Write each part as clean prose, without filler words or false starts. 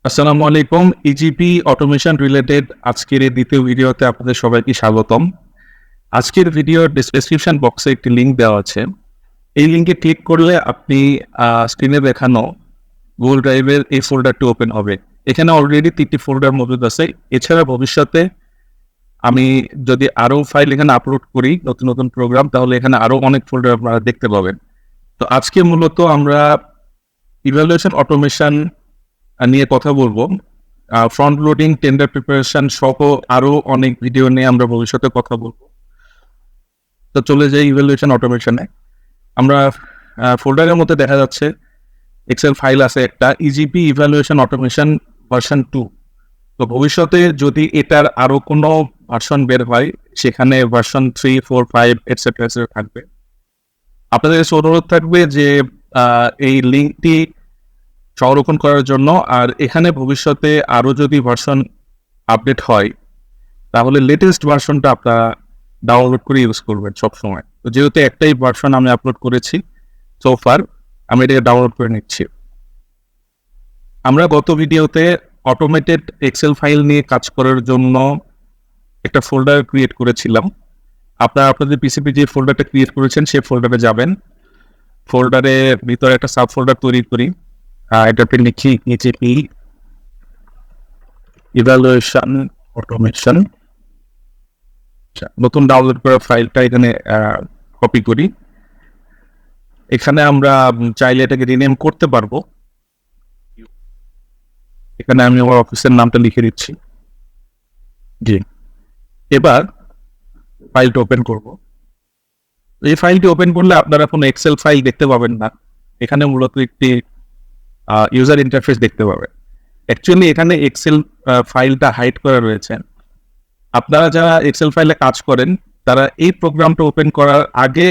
আসসালামু আলাইকুম। E-GP automation related আজকের এই দ্বিতীয় ভিডিওতে আপনাদের সবাইকে স্বাগতম। আজকের ভিডিওর ডেসক্রিপশন বক্সে একটি লিঙ্ক দেওয়া আছে। এই লিঙ্কে ক্লিক করলে আপনি স্ক্রিনে দেখানো গুগল ড্রাইভের এই ফোল্ডারটি ওপেন হবে। এখানে অলরেডি 3টি ফোল্ডার মজুদ আছে। এছাড়া ভবিষ্যতে আমি যদি আরও ফাইল এখানে আপলোড করি নতুন নতুন প্রোগ্রাম, তাহলে এখানে আরও অনেক ফোল্ডার আপনারা দেখতে পাবেন। তো আজকে মূলত আমরা ইভ্যালুয়েশন অটোমেশন নিয়ে কথা বলবো। ফ্রন্ট লোডিং, টেন্ডার প্রিপারেশন সহ আরো অনেক ভিডিও নিয়ে আমরা ভবিষ্যতে কথা বলবো। তো চলে যাই ইভ্যালুয়েশন অটোমেশনে। আমরা ফোল্ডারের মধ্যে দেখা যাচ্ছে এক্সেল ফাইল আছে একটা, ইজিপি ইভ্যালুয়েশন অটোমেশন ভার্সন 2। তো ভবিষ্যতে যদি এটার আরো কোনো ভার্সন বের হয়, সেখানে ভার্সন 3, 4, 5 এটসেট্রা থাকবে। আপনাদের কাছে অনুরোধ থাকবে যে এই লিঙ্কটি সংরক্ষণ করার জন্য। আর এখানে ভবিষ্যতে আরও যদি ভার্সন আপডেট হয়, তাহলে লেটেস্ট ভার্সনটা আপনারা ডাউনলোড করে ইউজ করবেন সবসময়। তো যেহেতু একটাই ভার্সন আমি আপলোড করেছি সো ফার, আমি এটাকে ডাউনলোড করে নিচ্ছি। আমরা গত ভিডিওতে অটোমেটেড এক্সেল ফাইল নিয়ে কাজ করার জন্য একটা ফোল্ডার ক্রিয়েট করেছিলাম। আপনারা আপনাদের পিসিপি যে ফোল্ডারটা ক্রিয়েট করেছেন সেই ফোল্ডারে যাবেন। ফোল্ডারের ভিতরে একটা সাব ফোল্ডার তৈরি করি। এটাতে লিখি ইজিপি ইভ্যালুয়েশন অটোমেশন। নতুন ডাউনলোড করা ফাইলটা এখানে কপি করি। এখানে আমরা চাইলে এটাকে রিনেম করতে পারবো। এখানে আমি আমার অফিসের নামটা লিখে দিচ্ছি। জি, এবার ফাইলটা ওপেন করব। এই ফাইলটি ওপেন করলে আপনারা কোনো এক্সেল ফাইল দেখতে পাবেন না। এখানে মূলত একটি ইউজার ইন্টারফেস দেখতে পাবেন। অ্যাকচুয়ালি এখানে এক্সেল ফাইলটা হাইড করা রয়েছে। আপনারা যারা এক্সেল ফাইলে কাজ করেন, তারা এই প্রোগ্রামটা ওপেন করার আগে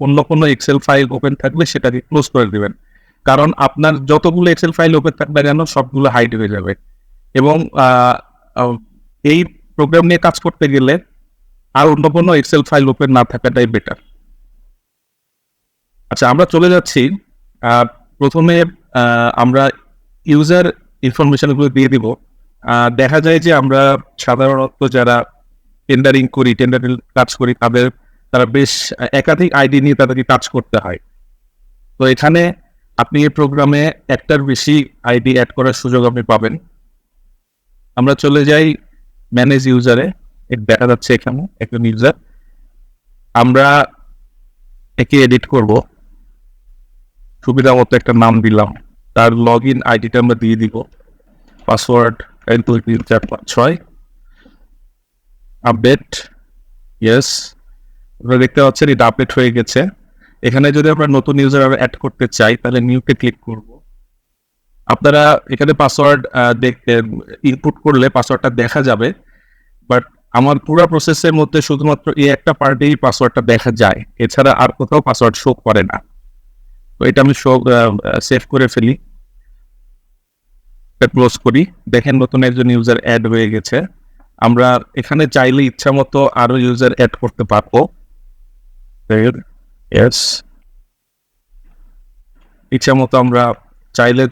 অন্য কোনো এক্সেল ফাইল ওপেন থাকলে সেটাকে ক্লোজ করে দেবেন। কারণ আপনার যতগুলো এক্সেল ফাইল ওপেন থাকবে যেন সবগুলো হাইড হয়ে যাবে। এবং এই প্রোগ্রাম নিয়ে কাজ করতে গেলে আর অন্য কোনো এক্সেল ফাইল ওপেন না থাকাটাই বেটার। আচ্ছা, আমরা চলে যাচ্ছি। প্রথমে আমরা ইউজার ইনফরমেশনগুলো দিয়ে দিব। দেখা যায় যে আমরা সাধারণত যারা টেন্ডারিং কাজ করি, তারা বেশ একাধিক আইডি নিয়ে তাদেরকে কাজ করতে হয়। তো এখানে আপনি এই প্রোগ্রামে একটার বেশি আইডি অ্যাড করার সুযোগ আপনি পাবেন। আমরা চলে যাই ম্যানেজ ইউজারে। দেখা যাচ্ছে এখানে একজন ইউজার, আমরা একে এডিট করব। সুবিধা মতো একটা নাম দিলাম, তার লগ ইন আইডিটা আমরা দিয়ে দিব। পাসওয়ার্ড 1 2 3 4 5 6। Update, yes. আপনারা দেখতে পাচ্ছেন এটা আপডেট হয়ে গেছে। এখানে যদি আমরা নতুন ইউজার অ্যাড করতে চাই, তাহলে নিউতে ক্লিক করব। আপনারা এখানে পাসওয়ার্ড ইনপুট করলে পাসওয়ার্ডটা দেখা যাবে, বাট আমার পুরো প্রসেসের মধ্যে শুধুমাত্র এই একটা পার্টেই পাসওয়ার্ডটা দেখা যায়, এছাড়া আর কোথাও পাসওয়ার্ড শো করে না। তো এটা আমি সেভ করে ফেলি, ক্লোজ করি। দেখেন নতুন একজন ইউজার অ্যাড হয়ে গেছে। আমরা এখানে চাইলে ইচ্ছা মতো আরো ইউজার অ্যাড করতে পারবো। ইচ্ছা মতো আমরা চাইলে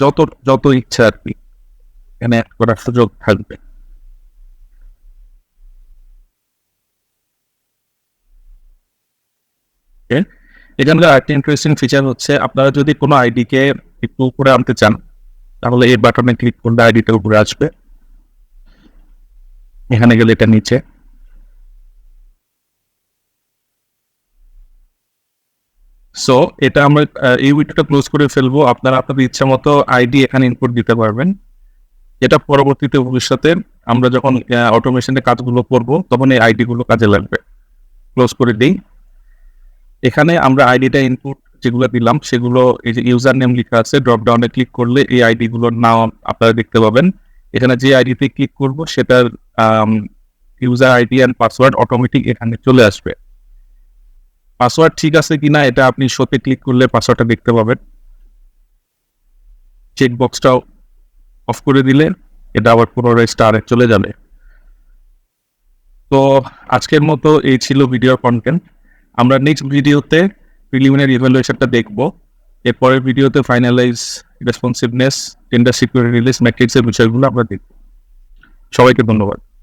যত ইচ্ছা আর কি এখানে অ্যাড করার সুযোগ থাকবে। এখানকার আরেকটা ইন্টারেস্টিং ফিচার হচ্ছে, আপনারা যদি কোনো আইডিকে একটু উপরে আনতে চান, তাহলে এই বাটনে ক্লিক করলে আইডিটা উপরে আসবে। এখানে গেলে এটা নিচে। সো এটা আমরা এই উইন্ডোটা ক্লোজ করে ফেলবো। আপনারা আপনাদের ইচ্ছা মতো আইডি এখানে ইনপুট দিতে পারবেন। এটা পরবর্তীতে ভবিষ্যতে আমরা যখন অটোমেশনের কাজগুলো করব, তখন এই আইডিগুলো কাজে লাগবে। ক্লোজ করে দিই। এখানে আমরা আইডিটা ইনপুট যেগুলো দিলাম সেগুলো, এই যে ইউজার নেম লেখা আছে, ড্রপ ডাউনে ক্লিক করলে এই আইডিগুলোর নাম আপনারা দেখতে পাবেন। এখানে যে আইডিতে ক্লিক করব সেটার user ID and password automatic এখানে চলে আসবে। পাসওয়ার্ড ঠিক আছে কিনা এটা আপনি শোতে ক্লিক করলে পাসওয়ার্ডটা দেখতে পাবেন। চেক বক্সটাও অফ করে দিলে এটা আবার পুনরায় স্টারে চলে যাবে। তো আজকের মতো এই ছিল ভিডিওর কন্টেন্ট। আমরা নেক্সট ভিডিওতে প্রিলিমিনারি ইভ্যালুয়েশনটা দেখব। এরপরের ভিডিওতে finalise responsiveness, tender security release ম্যাট্রিক্সের বিষয়গুলো আমরা দেখব। সবাইকে ধন্যবাদ।